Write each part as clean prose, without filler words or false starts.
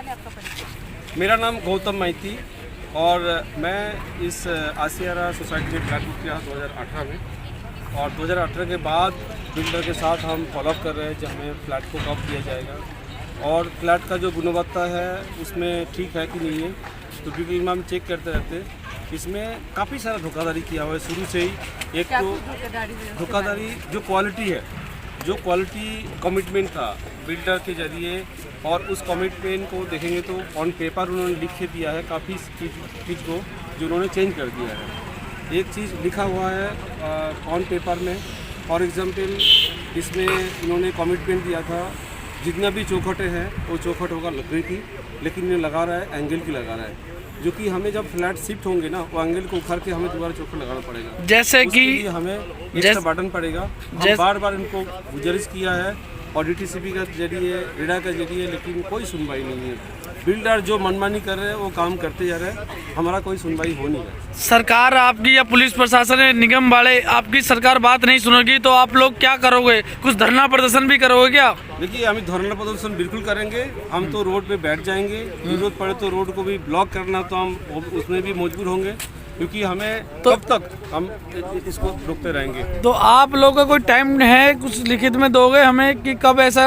पहले आपका परिचय। मेरा नाम गौतम मैती और मैं इस आसियारा सोसाइटी में फ्लैट बुक किया 2018 में, और 2018 के बाद बिल्डर के साथ हम फॉलोअप कर रहे हैं कि हमें फ़्लैट को कब दिया जाएगा और फ्लैट का जो गुणवत्ता है उसमें ठीक है कि नहीं है, तो डिटेल में हम चेक करते रहते हैं। इसमें काफ़ी सारा धोखाधड़ी किया हुआ है शुरू से ही। एक तो धोखाधड़ी जो क्वालिटी है, जो क्वालिटी कमिटमेंट था बिल्डर के जरिए, और उस कमिटमेंट को देखेंगे तो ऑन पेपर उन्होंने लिख के दिया है काफ़ी चीज़ को जो उन्होंने चेंज कर दिया है। एक चीज़ लिखा हुआ है ऑन पेपर में, फॉर एग्जांपल इसमें उन्होंने कमिटमेंट दिया था जितना भी चौखटें हैं वो चौखट होगा लकड़ी की, लेकिन ये लगा रहा है एंगल की लगा रहा है, जो कि हमें जब फ्लैट शिफ्ट होंगे ना वो एंगल को उखाड़ के हमें दोबारा चौखट लगाना पड़ेगा, जैसे कि हमें एक्स्ट्रा बर्डन पड़ेगा। हम बार बार इनको गुजारिश किया है और डीटीसीपी के जरिए, रेडा के जरिए, लेकिन कोई सुनवाई नहीं है। बिल्डर जो मनमानी कर रहे हैं वो काम करते जा रहे हैं, हमारा कोई सुनवाई हो नहीं है। सरकार आपकी या पुलिस प्रशासन निगम वाले आपकी सरकार बात नहीं सुनेगी तो आप लोग क्या करोगे? कुछ धरना प्रदर्शन भी करोगे क्या? देखिए, हम धरना प्रदर्शन बिल्कुल करेंगे। हम तो रोड पे बैठ जाएंगे, जरूरत पड़े तो रोड को भी ब्लॉक करना तो हम उसमें भी मजबूर होंगे, क्योंकि हमें कब तक हम इसको रोकते रहेंगे। तो आप लोगों का कोई टाइम है, कुछ लिखित में दोगे हमें कि कब ऐसा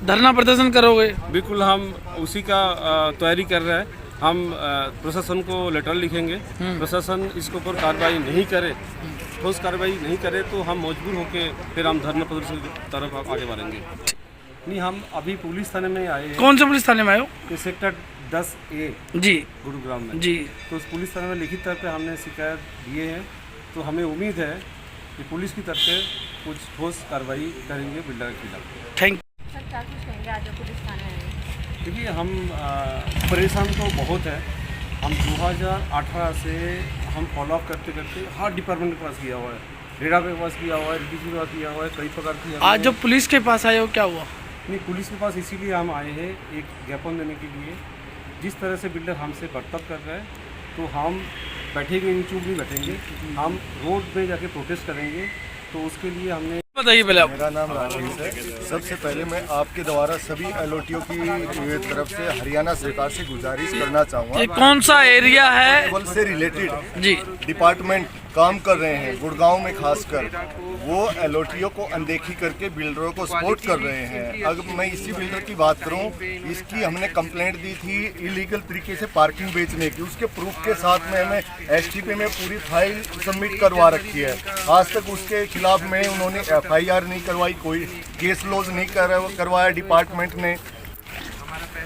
धरना प्रदर्शन करोगे? बिल्कुल, हम उसी का तैयारी कर रहे हैं। हम प्रशासन को लेटर लिखेंगे, प्रशासन इसके ऊपर कार्रवाई नहीं करे, ठोस कार्रवाई नहीं करे तो हम मजबूर होकर फिर हम धरना प्रदर्शन की तरफ आगे बढ़ेंगे। नहीं, हम अभी पुलिस थाने में आए हैं। कौन से पुलिस थाने में आए हो? सेक्टर 10A जी, गुरुग्राम में जी। तो उस पुलिस थाने में लिखित तौर पे हमने शिकायत दिए हैं, तो हमें उम्मीद है कि पुलिस की तरफ से कुछ ठोस कार्रवाई करेंगे बिल्डर के खिलाफ। थैंक। सर, क्या कुछ कहेंगे आज पुलिस थाने आए? देखिए, हम परेशान तो बहुत है। हम 2018 से हम फॉलोअप करते करते हर डिपार्टमेंट के पास गया हुआ है, रेडा के पास गया हुआ है, डीटीसी के पास गया हुआ है, कई प्रकार की। आज जो पुलिस के पास आए हो क्या हुआ? नहीं, पुलिस के पास इसीलिए हम आए हैं एक ज्ञापन देने के लिए। जिस तरह से बिल्डर हमसे बर्ताव कर रहा है तो हम बैठेंगे नहीं, चुप नहीं बैठेंगे, हम रोड में जाके प्रोटेस्ट करेंगे। तो उसके लिए हमने बताइए पहले आप। मेरा नाम राजेश है। सबसे पहले मैं आपके द्वारा सभी एलओटीओ की तरफ से हरियाणा सरकार से गुजारिश करना चाहूँगा। ये कौन सा एरिया है? केवल से रिलेटेड जी, डिपार्टमेंट काम कर रहे हैं गुड़गांव में, खासकर वो एलओटीओ को अनदेखी करके बिल्डरों को सपोर्ट कर रहे हैं। अगर मैं इसी बिल्डर की बात करूं, इसकी हमने कंप्लेंट दी थी इलीगल तरीके से पार्किंग बेचने की, उसके प्रूफ के साथ में हमें एसटीपी में पूरी फाइल सबमिट करवा रखी है। आज तक उसके खिलाफ में उन्होंने एफआईआर नहीं करवाई, कोई केस लॉज नहीं करवाया डिपार्टमेंट ने।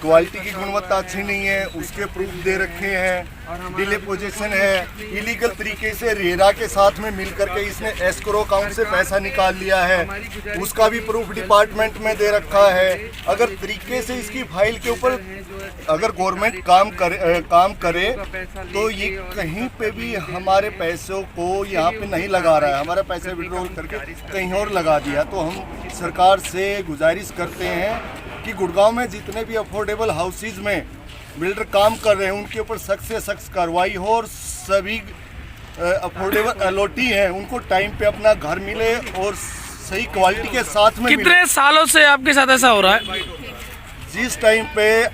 क्वालिटी की गुणवत्ता अच्छी नहीं है, उसके प्रूफ दे रखे हैं, डिले पोजीशन है, इलीगल तरीके से रेरा के साथ में मिल करके इसने एस्क्रो अकाउंट से पैसा निकाल लिया है, उसका भी प्रूफ डिपार्टमेंट में दे रखा है। अगर तरीके से इसकी फाइल के ऊपर अगर गवर्नमेंट काम करे तो ये कहीं पे भी हमारे पैसों को यहाँ पे नहीं लगा रहा है, हमारा पैसा विड्रॉल करके कहीं और लगा दिया। तो हम सरकार से गुजारिश करते हैं कि गुड़गांव में जितने भी अफोर्डेबल हाउसेज में बिल्डर काम कर रहे हैं उनके ऊपर सख्त से सख्त कार्रवाई हो, और सभी अफोर्डेबल एलओटी हैं उनको टाइम पे अपना घर मिले और सही क्वालिटी के साथ में। कितने सालों से आपके साथ ऐसा हो रहा है? जिस टाइम पे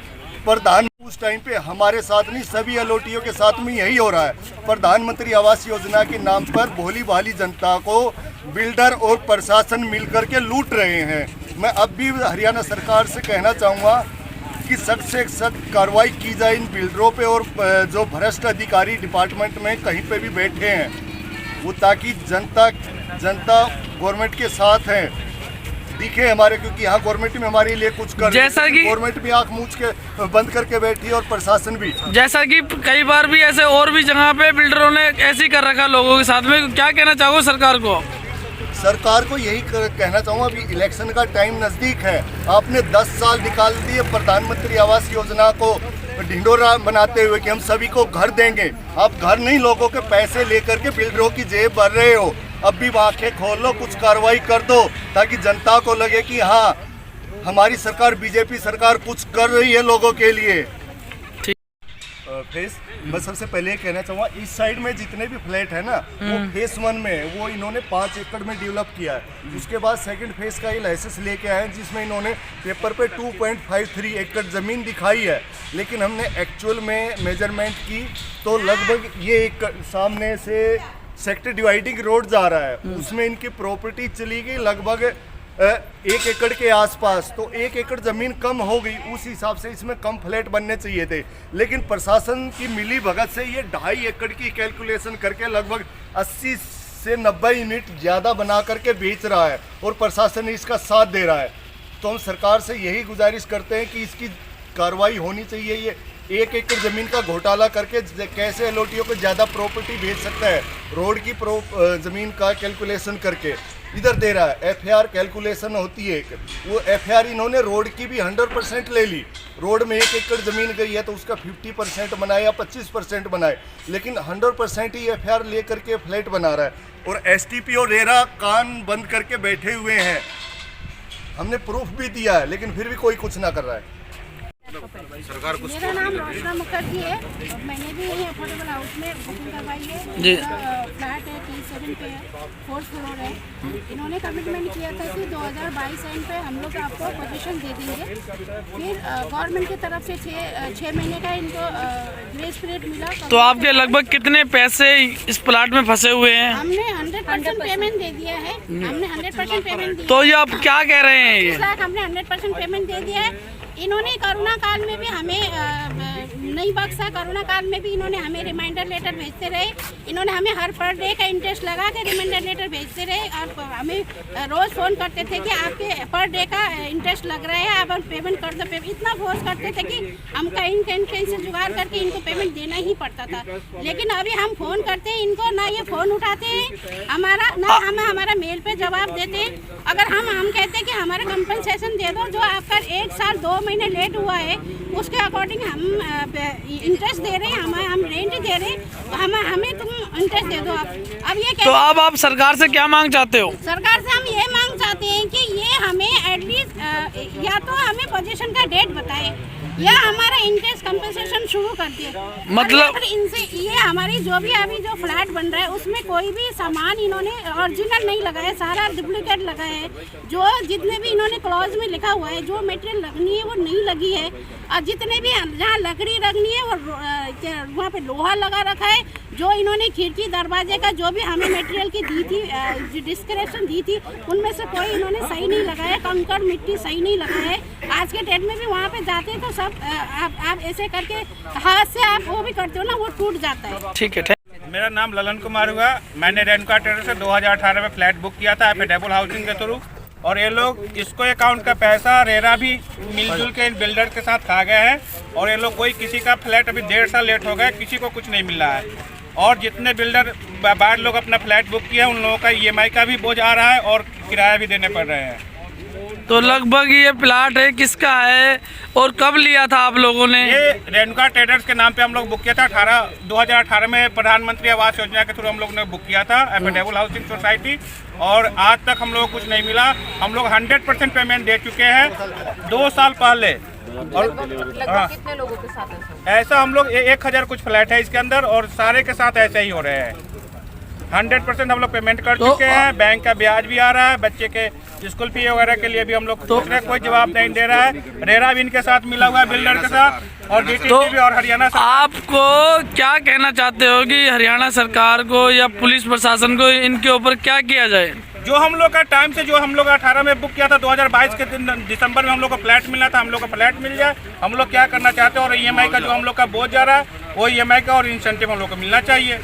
प्रधान, उस टाइम पे हमारे साथ नहीं, सभी एलओटीओ के साथ में यही हो रहा है। प्रधानमंत्री आवास योजना के नाम पर भोली भाली जनता को बिल्डर और प्रशासन मिलकर के लूट रहे हैं। मैं अब भी हरियाणा सरकार से कहना चाहूँगा कि सख्त से सख्त कार्रवाई की जाए इन बिल्डरों पे, और जो भ्रष्ट अधिकारी डिपार्टमेंट में कहीं पे भी बैठे हैं वो, ताकि जनता गवर्नमेंट के साथ है दिखे हमारे, क्योंकि यहाँ गवर्नमेंट में हमारे लिए कुछ कर, जैसा कि गवर्नमेंट भी आँख मूंछ के बंद करके बैठी है और प्रशासन भी। जैसा कि कई बार भी ऐसे और भी जगह पे बिल्डरों ने ऐसे ही कर रखा लोगों के साथ में, क्या कहना चाहोगे सरकार को? सरकार को यही कहना चाहूँगा, अभी इलेक्शन का टाइम नज़दीक है। आपने 10 साल निकाल दिए प्रधानमंत्री आवास योजना को ढिंडोरा बनाते हुए कि हम सभी को घर देंगे। आप घर नहीं, लोगों के पैसे लेकर के बिल्डरों की जेब भर रहे हो। अब भी आंखें खोल लो, कुछ कार्रवाई कर दो, ताकि जनता को लगे कि हाँ, हमारी सरकार, बीजेपी सरकार कुछ कर रही है लोगों के लिए। फेस। मैं सबसे पहले ये कहना चाहूँगा, इस साइड में जितने भी फ्लैट है ना वो फेस 1 में है, वो इन्होंने 5 एकड़ में डेवलप किया है। उसके बाद सेकंड फेस का ये लाइसेंस लेके आए हैं जिसमें इन्होंने पेपर पे 2.53 एकड़ ज़मीन दिखाई है, लेकिन हमने एक्चुअल में मेजरमेंट की तो लगभग ये एक सामने से सेक्टर डिवाइडिंग रोड जा रहा है, उसमें इनकी प्रॉपर्टी चली गई लगभग 1 एकड़ के आसपास। तो 1 एकड़ ज़मीन कम हो गई, उस हिसाब से इसमें कम फ्लैट बनने चाहिए थे, लेकिन प्रशासन की मिली भगत से ये 2.5 एकड़ की कैलकुलेशन करके लगभग 80 से 90 यूनिट ज़्यादा बना करके बेच रहा है और प्रशासन इसका साथ दे रहा है। तो हम सरकार से यही गुजारिश करते हैं कि इसकी कार्रवाई होनी चाहिए। ये 1 एकड़ ज़मीन का घोटाला करके कैसे एलओटीओ को ज़्यादा प्रॉपर्टी भेज सकता है, रोड की ज़मीन का कैलकुलेशन करके इधर दे रहा है। एफआईआर कैलकुलेशन होती है एक, वो एफआईआर इन्होंने रोड की भी 100% ले ली। रोड में 1 एकड़ ज़मीन गई है तो उसका 50% बनाए या 25% बनाए, लेकिन 100% ही एफआईआर ले करके फ्लैट बना रहा है। और एसटीपी और रेरा कान बंद करके बैठे हुए हैं, हमने प्रूफ भी दिया है लेकिन फिर भी कोई कुछ ना कर रहा है। मेरा नाम रोशना मुखर्जी है और मैंने भी यही अफोर्डेबल हाउस में बुकिंग करवाई है। जी। फ्लैट है, T7 पे है, 4th फ्लोर है। इन्होंने कमिटमेंट किया था कि 2022 एंड पे हम लोग आपको पोजीशन दे देंगे। फिर गवर्नमेंट की तरफ से 6 महीने का इनको ग्रेस पीरियड मिला। तो आपके लगभग कितने पैसे इस प्लाट में फंसे हुए हैं? हमने 100% पेमेंट दे दिया है। हमने 100% पेमेंट दी। तो ये आप क्या कह रहे हैं? 25 लाख हमने 100% पेमेंट दे दिया है। इन्होंने कोरोना काल में भी हमें नहीं बख्शा। कोरोना काल में भी इन्होंने हमें रिमाइंडर लेटर भेजते रहे। इन्होंने हमें हर पर डे का इंटरेस्ट लगा के रिमाइंडर लेटर भेजते रहे और हमें रोज़ फ़ोन करते थे कि आपके पर डे का इंटरेस्ट लग रहा है, आप पेमेंट कर दो। इतना फोर्स करते थे कि हम कहीं कहीं से जुगाड़ करके इनको पेमेंट देना ही पड़ता था। लेकिन अभी हम फ़ोन करते हैं इनको, ना ये फ़ोन उठाते हैं हमारा, ना हमें हमारा मेल पे जवाब देते हैं। अगर हम कहते हैं कि हमारा कंपनसेशन दे दो, जो आपका 1 साल 2 महीने लेट हुआ है उसके अकॉर्डिंग हम इंटरेस्ट दे रहे हैं, हम रेंट दे रहे हैं, हमें तुम इंटरेस्ट दे दो। अब ये तो अब आप सरकार से क्या मांग चाहते हो? सरकार से हम ये मांग चाहते हैं कि ये हमें एटलीस्ट या तो हमें पोजीशन का डेट बताए या हमारा इंटरेस्ट कंपनसेशन शुरू कर दिए। मतलब इनसे ये हमारी जो भी अभी जो फ्लैट बन रहा है उसमें कोई भी सामान इन्होंने ओरिजिनल नहीं लगाया, सारा डुप्लीकेट लगा है। जो जितने भी इन्होंने क्लॉज में लिखा हुआ है, जो मटेरियल लगनी है वो नहीं लगी है, और जितने भी जहाँ लकड़ी लगनी है वो वहाँ पे लोहा लगा रखा है। जो इन्होंने खिड़की दरवाजे का जो भी हमें मटेरियल की दी थी, जो डिस्क्रिप्शन दी थी, उनमें से कोई इन्होंने सही नहीं लगाया। कंकड़ मिट्टी सही नहीं लगा है। आज के डेट में भी वहाँ पे जाते हैं तो सब आप ऐसे करके हाथ से आप वो भी करते हो ना, वो टूट जाता है। ठीक है। मेरा नाम ललन कुमार हुआ। मैंने रेणुका ट्रेडर्स से 2018 में फ्लैट बुक किया था अफोर्डेबल हाउसिंग के थ्रू, और ये लोग इसको अकाउंट का पैसा रेरा भी मिलजुल के इन बिल्डर के साथ खा गए हैं। और ये लोग कोई किसी का फ्लैट अभी 1.5 साल लेट हो गया, किसी को कुछ नहीं मिल रहा है। और जितने बिल्डर बाहर लोग अपना फ्लैट बुक किया उन लोगों का EMI का भी बोझ आ रहा है और किराया भी देने पड़ रहे हैं। तो लगभग ये प्लाट है किसका है और कब लिया था आप लोगों ने? ये रेणुका ट्रेडर्स के नाम पे हम लोग बुक किया था। 2018 में प्रधानमंत्री आवास योजना के थ्रू हम लोग ने बुक किया था अफोर्डेबल हाउसिंग सोसाइटी, और आज तक हम लोग को कुछ नहीं मिला। हम लोग 100% पेमेंट दे चुके हैं 2 साल पहले। और कितने लोगों के साथ ऐसा हम लोग 1000 कुछ फ्लैट है इसके अंदर, और सारे के साथ ऐसे ही हो रहे हैं। 100% हम लोग पेमेंट कर चुके हैं। बैंक का ब्याज भी आ रहा है, बच्चे के स्कूल फी वगैरह के लिए भी हम लोग कोई जवाब नहीं दे रहा है। रेरा भी इनके साथ मिला हुआ है, बिल्डर के साथ, और DTC भी और हरियाणा सरकार। आपको क्या कहना चाहते हो कि हरियाणा सरकार को या पुलिस प्रशासन को इनके ऊपर क्या किया जाए? जो हम लोग का टाइम से जो हम लोग 18 में बुक किया था, 2022 के दिन दिसंबर में हम लोग को फ्लैट मिलना था, हम लोग को फ्लैट मिल जाए। हम लोग क्या करना चाहते हैं, और EMI का जो हम लोग का बोझ जा रहा है वो EMI का और इंसेंटिव हम लोग को मिलना चाहिए।